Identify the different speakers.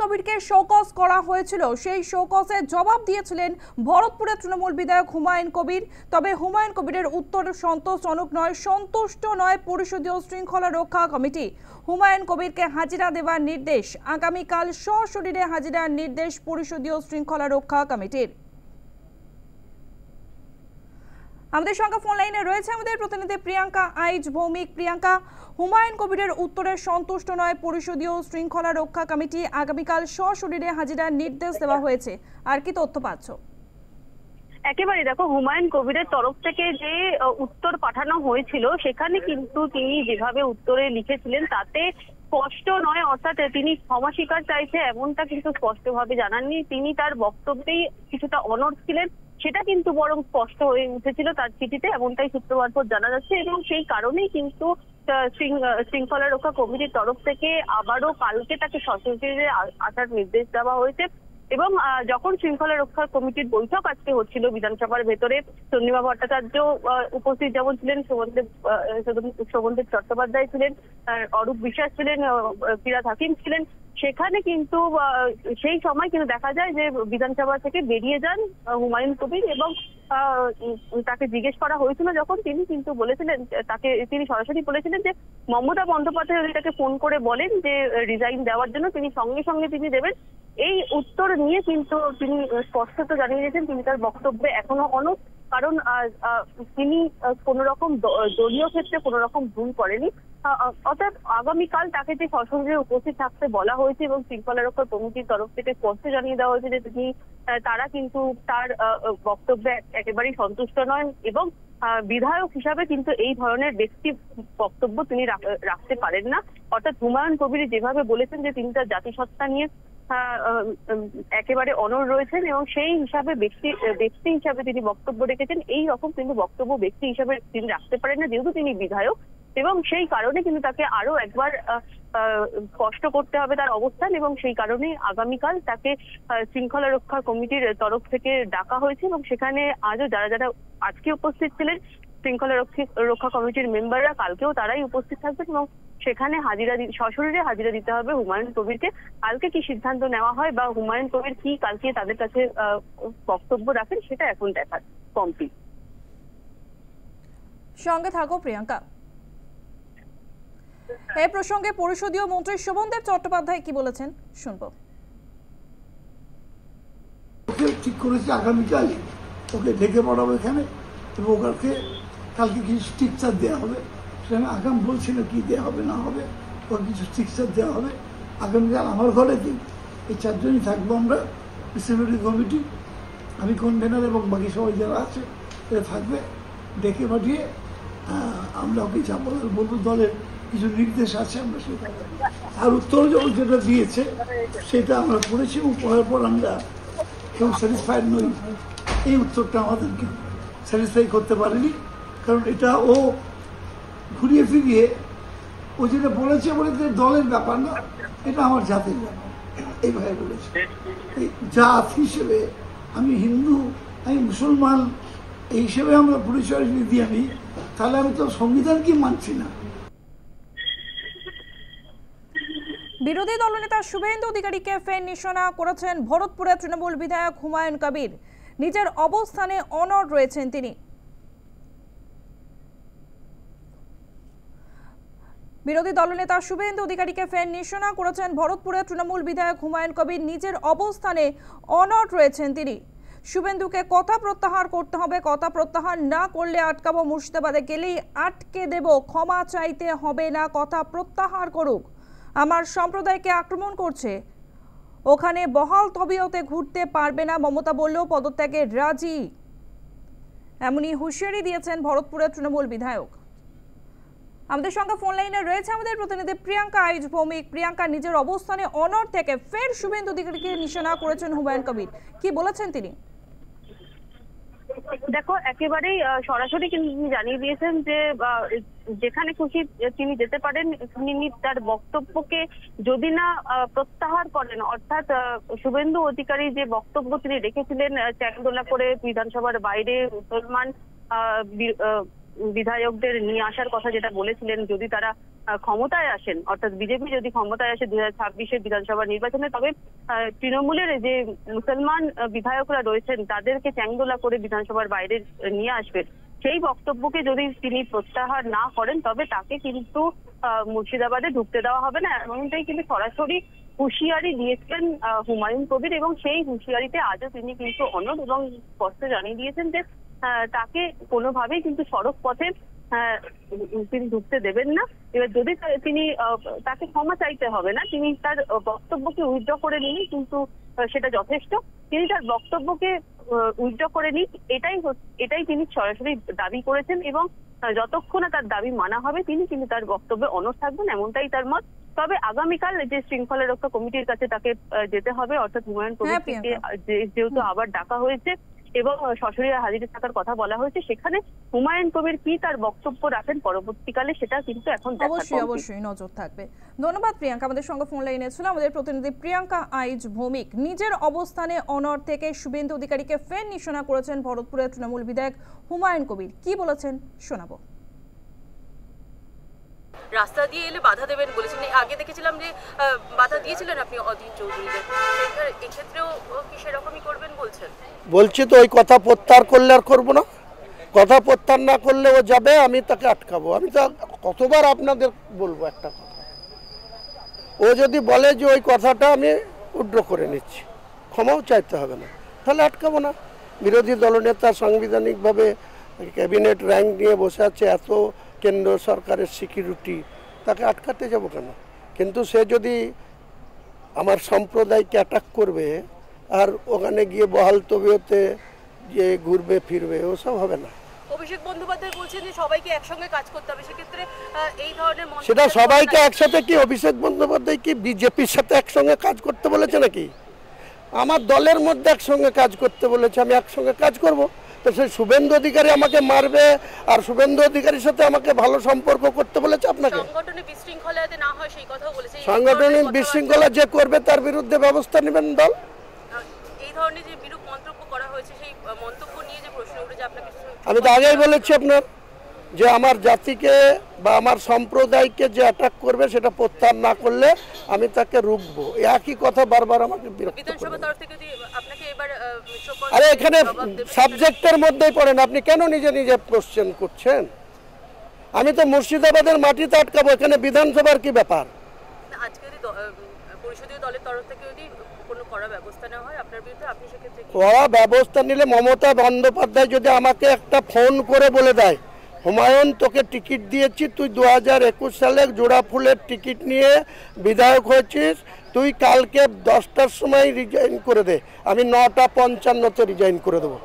Speaker 1: কবিরকে show cause করা হয়েছিল, সেই শোকজের জবাব দিয়েছিলেন ভরতপুরের তৃণমূল বিধায়ক হুমায়ুন কবির। তবে হুমায়ুন কবিরের উত্তর সন্তোষজনক নয়, সন্তুষ্ট নয় পরিষদীয় শৃঙ্খলা রক্ষা কমিটি। হুমায়ুন কবিরকে হাজিরা দেওয়ার নির্দেশ, আগামীকাল সশরীরে হাজিরার নির্দেশ পরিষদীয় শৃঙ্খলা রক্ষা কমিটির। আমাদের সঙ্গে ফোন লাইনে রয়েছে আমাদের প্রতিনিধি প্রিয়াঙ্কা আইচ ভৌমিক। প্রিয়াঙ্কা, হুমায়ুন কবিরের উত্তরে সন্তুষ্ট নয় পরিষদীয় শৃঙ্খলা রক্ষা কমিটি, আগামীকাল সশরীরে হাজিরার নির্দেশ দেওয়া হয়েছে, আর কি তথ্য পাচ্ছ?
Speaker 2: একেবারে দেখো, হুমায়ুন কবিরের তরফ থেকে যে উত্তর পাঠানো হয়েছিল সেখানে কিন্তু তিনি যেভাবে উত্তরে লিখেছিলেন তাতে স্পষ্ট নয়, অর্থাৎ তিনি ক্ষমা স্বীকার চাইছে এমনটা কিন্তু স্পষ্টভাবে জানাননি। তিনি তার বক্তব্যেই কিছুটা অনড় ছিলেন, সেটা কিন্তু বরং স্পষ্ট হয়ে উঠেছিল তার চিঠিতে, এমনটাই সূত্র মারফত জানা যাচ্ছে। এবং সেই কারণেই কিন্তু শৃঙ্খলা রক্ষা কমিটির তরফ থেকে আবারও কালকে তাকে সশরীরে আসার নির্দেশ দেওয়া হয়েছে। এবং যখন শৃঙ্খলা রক্ষা কমিটির বৈঠক আজকে হচ্ছিল বিধানসভার ভেতরে, চন্দ্রিমা ভট্টাচার্য উপস্থিত যেমন ছিলেন, শোভনদেব চট্টোপাধ্যায় ছিলেন, অরূপ বিশ্বাস ছিলেন, ফিরাদ হাকিম ছিলেন, সেখানে কিন্তু সেই সময় কিন্তু দেখা যায় যে বিধানসভা থেকে বেরিয়ে যান হুমায়ুন কবির। এবং তাকে জিজ্ঞেস করা হয়েছিল যখন, তিনি কিন্তু বলেছিলেন, তিনি সরাসরি বলেছিলেন যে মমতা বন্দ্যোপাধ্যায় যদি তাকে ফোন করে বলেন যে রিজাইন দেওয়ার জন্য, তিনি সঙ্গে সঙ্গে তিনি দেবেন। এই উত্তর নিয়ে কিন্তু তিনি স্পষ্টত জানিয়ে দিয়েছেন তিনি তার বক্তব্যে এখনো অনড়, কারণ তিনি কোন রকম দলীয় ক্ষেত্রে কোন রকম ভুল করেনি। অর্থাৎ আগামীকাল তাকে যে সশরীরে উপস্থিত থাকতে বলা হয়েছে এবং শৃঙ্খলা রক্ষা কমিটির তরফ থেকে স্পষ্ট জানিয়ে দেওয়া হয়েছে যে তারা কিন্তু তার বক্তব্যে একেবারেই সন্তুষ্ট নয় এবং বিধায়ক হিসাবে কিন্তু এই ধরনের ব্যক্তি বক্তব্য তিনি রাখতে পারেন না। অর্থাৎ হুমায়ুন কবির যেভাবে বলেছেন যে তিনি তার জাতিসত্তা নিয়ে একেবারে অনড় রয়েছেন এবং সেই হিসাবে ব্যক্তি হিসাবে তিনি বক্তব্য রেখেছেন, এই রকম কিন্তু বক্তব্য ব্যক্তি হিসাবে তিনি রাখতে পারেন না, যেহেতু তিনি বিধায়ক। এবং সেই কারণে কিন্তু তাকে আরো একবার স্পষ্ট করতে হবে তার অবস্থান, এবং সেই কারণে আগামীকাল তাকে শৃঙ্খলা রক্ষা কমিটির তরফ থেকে ডাকা হয়েছে। এবং সেখানে আজও যারা আজকে উপস্থিত ছিলেন শৃঙ্খলা রক্ষা কমিটির মেম্বাররা, কালকেও তারাই উপস্থিত থাকবেন এবং সেখানে সশরীরে হাজিরা দিতে হবে হুমায়ুন কবিরকে। কালকে কি সিদ্ধান্ত নেওয়া হয় বা হুমায়ুন কবির কি কালকে তাদের কাছে বক্তব্য রাখেন, সেটা এখন দেখার কমপ্লিট।
Speaker 1: সঙ্গে থাকো প্রিয়াঙ্কা। এই প্রসঙ্গে পরিষদীয় মন্ত্রী শোভনদেব চট্টোপাধ্যায় কি বলেছেন শুনবো।
Speaker 3: ঠিক করেছি আগামীকাল ওকে ডেকে পড়াবো এখানে এবং ওকে কালকে কিছু স্ট্রিকচার দেওয়া হবে। সেখানে আগাম বলছিল কি দেওয়া হবে না হবে, ওর কিছু স্ট্রিকচার দেওয়া হবে। আগামীকাল আমার ঘরে দিন এই চারজনই থাকবো আমরা, ডিসিপ্লিনারি কমিটি, আমি কনভেনার এবং বাকি সবাই যারা আছে এরা থাকবে। ডেকে পাঠিয়ে আমরা ওকে যাবো, বন্ধু দলের কিছু নির্দেশ আছে আমরা সেটা, আর উত্তর যেটা দিয়েছে সেটা আমরা পড়েছি এবং পড়ার পর আমরা কেউ স্যাটিসফাইড নই। এই উত্তরটা আমাদেরকে স্যাটিসফাই করতে পারেনি, কারণ এটা ও ঘুরিয়ে ফিরিয়ে ও যেটা বলেছে বলেছে দলের ব্যাপার না, এটা আমার জাতির ব্যাপার এইভাবে বলেছে। জাত হিসেবে আমি হিন্দু, আমি মুসলমান, এই হিসেবে আমরা পরিচয় দিই আমি, তাহলে আমি তো সংবিধানকে মানছি না।
Speaker 1: বিরোধী দলনেতা শুভেন্দু অধিকারীকে ফের নিশানা করেছেন ভরতপুরের তৃণমূল বিধায়ক হুমায়ুন কবির। নিজের অবস্থানে অনড় রয়েছেন তিনি। বিরোধী দলনেতা শুভেন্দু অধিকারীকে ফের নিশানা করেছেন ভরতপুরের তৃণমূল বিধায়ক হুমায়ুন কবির। নিজের অবস্থানে অনড় রয়েছেন তিনি। শুভেন্দুকে কথা প্রত্যাহার করতে হবে, কথা প্রত্যাহার না করলে আটকাবো, মুর্শিদাবাদে গেলেই আটকে দেব, ক্ষমা চাইতে হবে না, কথা প্রত্যাহার করুক। আমার সম্প্রদায়কে আক্রমণ করছে, ওখানে বহাল তবিয়তে ঘুরতে পারবে না, মমতা বললেও পদত্যাগে রাজি, এমনই হুঁশিয়ারি দিয়েছেন ভরতপুরের তৃণমূল বিধায়ক। আমাদের সঙ্গে ফোন লাইনে রয়েছে আমাদের প্রতিনিধি প্রিয়াঙ্কা আইচ ভৌমিক। প্রিয়াঙ্কা, নিজের অবস্থানে অনড় থেকে ফের শুভেন্দু অধিকারীকে নিশানা করেছেন হুমায়ুন কবির, কি বলেছেন তিনি?
Speaker 2: দেখো, একেবারেই সরাসরি কিন্তু জানিয়ে দিয়েছেন যে যেখানে খুশি তিনি যেতে পারেন, তিনি তার বক্তব্যকে যদি না প্রত্যাহার করেন, অর্থাৎ শুভেন্দু অধিকারী যে বক্তব্য তিনি রেখেছিলেন চ্যাংদোলা করে বিধানসভার বাইরে মুসলমান বিধায়কদের নিয়ে আসার কথা যেটা বলেছিলেন, যদি তারা ক্ষমতায় আসেন, অর্থাৎ বিজেপি যদি ক্ষমতায় আসে 2026-এর বিধানসভা নির্বাচনে, তবে তৃণমূলের যে মুসলমান বিধায়করা রয়েছেন তাদেরকে চ্যাংদোলা করে বিধানসভার বাইরে নিয়ে আসবেন, সেই বক্তব্যকে যদি তিনি প্রত্যাহার না করেন তবে তাকে কিন্তু মুর্শিদাবাদে ঢুকতে দেওয়া হবে না, এমনটাই কিন্তু সরাসরি হুঁশিয়ারি দিয়েছেন হুমায়ুন কবির। এবং সেই হুঁশিয়ারিতে আজও তিনি কিন্তু অনড় এবং স্পষ্ট জানিয়ে দিয়েছেন যে তাকে কোনোভাবেই কিন্তু সড়ক পথে তিনি ঢুকতে দেবেন না। এবার যদি তিনি তাকে ক্ষমা চাইতে হবে না, তিনি তার বক্তব্যকে উইথড্র করে নিন, কিন্তু সেটা যথেষ্ট। তিনি তার বক্তব্যকে উইথড্র করে নিন, এটাই তিনি সরাসরি দাবি করেছেন এবং যতক্ষণ না তার দাবি মানা হবে তিনি কিন্তু তার বক্তব্যে অনড় থাকবেন, এমনটাই তার মত। তবে আগামীকাল যে শৃঙ্খলা রক্ষা কমিটির কাছে তাকে যেতে হবে, অর্থাৎ হুমায়ুন কবিরকে যেহেতু আবার ডাকা হয়েছে এবং সশরীরে হাজিরে থাকার কথা বলা হয়েছে, সেখানে হুমায়ুন কবির কি তার বক্তব্য রাখেন পরবর্তীকালে সেটা কিন্তু এখন
Speaker 1: অবশ্যই নজর থাকবে। ধন্যবাদ প্রিয়াঙ্কা, আমাদের সঙ্গে ফোন লাইনে ছিল আমাদের প্রতিনিধি প্রিয়াঙ্কা আইচ ভৌমিক। নিজের অবস্থানে অনড় থেকে শুভেন্দু অধিকারীকে ফের নিশানা করেছেন ভরতপুরের তৃণমূল বিধায়ক হুমায়ুন কবির। কি বলেছেন শোনাবো।
Speaker 4: রাস্তা দিয়ে এলে বাধা দেবেন বলেছেন, আগে দেখেছিলাম যে বাধা দিয়েছিলেন আপনি অধীর চৌধুরীদের, এক্ষেত্রেও কি সেরকমই করবেন বলছেন?
Speaker 5: বলছি তো ওই কথা প্রত্যাহার করলে আর করবো না, কথা প্রত্যাহার না করলে ও যাবে, আমি তাকে আটকাবো। আমি তো কতবার আপনাদের বলবো একটা কথা, ও যদি বলে যে ওই কথাটা আমি উইথড্র করে নিচ্ছি, ক্ষমাও চাইতে হবে না, তাহলে আটকাবো না। বিরোধী দলনেতা সাংবিধানিকভাবে ক্যাবিনেট র্যাঙ্ক নিয়ে বসে আছে, এত কেন্দ্র সরকারের সিকিউরিটি, তাকে আটকাতে যাব কেন? কিন্তু সে যদি আমার সম্প্রদায়কে অ্যাটাক করবে আর ওখানে গিয়ে বহাল তবিয়তে যে ঘুরবে ফিরবে, ওসব হবে না।
Speaker 4: অভিষেক বন্দ্যোপাধ্যায় বলছেন যে সবাইকে একসঙ্গে কাজ করতে হবে, সেক্ষেত্রে এই ধরনের
Speaker 5: সেটা সবাইকে একসাথে কি অভিষেক বন্দ্যোপাধ্যায় কি বিজেপির সাথে একসঙ্গে কাজ করতে বলেছে নাকি? আমার দলের মধ্যে একসঙ্গে কাজ করতে বলেছে, আমি একসঙ্গে কাজ করব। তো সেই শুভেন্দু অধিকারী আমাকে মারবে আর শুভেন্দু অধিকারীর সাথে আমাকে ভালো সম্পর্ক করতে বলেছে আপনাকে?
Speaker 4: সংগঠনের বিশৃঙ্খলা যাতে না হয় সেই কথাও বলেছে।
Speaker 5: সাংগঠনিক বিশৃঙ্খলা যে করবে তার বিরুদ্ধে ব্যবস্থা নেবেন দল।
Speaker 4: এই ধরনের যে বিরূপ মন্তব্য করা হয়েছে, সেই মন্তব্য নিয়ে যে প্রশ্ন উঠেছে আপনাকে,
Speaker 5: আমি তো আগেই বলেছি আপনার যে আমার জাতিকে বা আমার সম্প্রদায়কে যে অ্যাটাক করবে সেটা প্রত্যাহার না করলে আমি তাকে রুখবো। একই কথা বারবার আমাকে বিরক্ত
Speaker 4: বিধানসভা তরফ থেকে আপনাকে এবার
Speaker 5: আরে এখানে সাবজেক্টের মধ্যেই পড়েন, আপনি কেন নিজে নিজে কোশ্চেন করছেন? আমি তো মুর্শিদাবাদের মাটিতে আটকাবো, এখানে বিধানসভার কি ব্যাপার?
Speaker 4: আজকে যদি পরিষদীয় দলের তরফ থেকে যদি কোনো কড়া ব্যবস্থা নেওয়া হয় আপনার বিরুদ্ধে, আপনি সেক্ষেত্রে
Speaker 5: কড়া ব্যবস্থা নিলে মমতা বন্দ্যোপাধ্যায় যদি আমাকে একটা ফোন করে বলে দেয়, হুমায়ুন তোকে টিকিট দিয়েছি, তুই 2021 সালে জোড়া ফুলের টিকিট নিয়ে বিধায়ক হয়েছিস, তুই কালকে 10টার সময় রিজাইন করে দে, আমি 9:55-তে রিজাইন করে দেবো।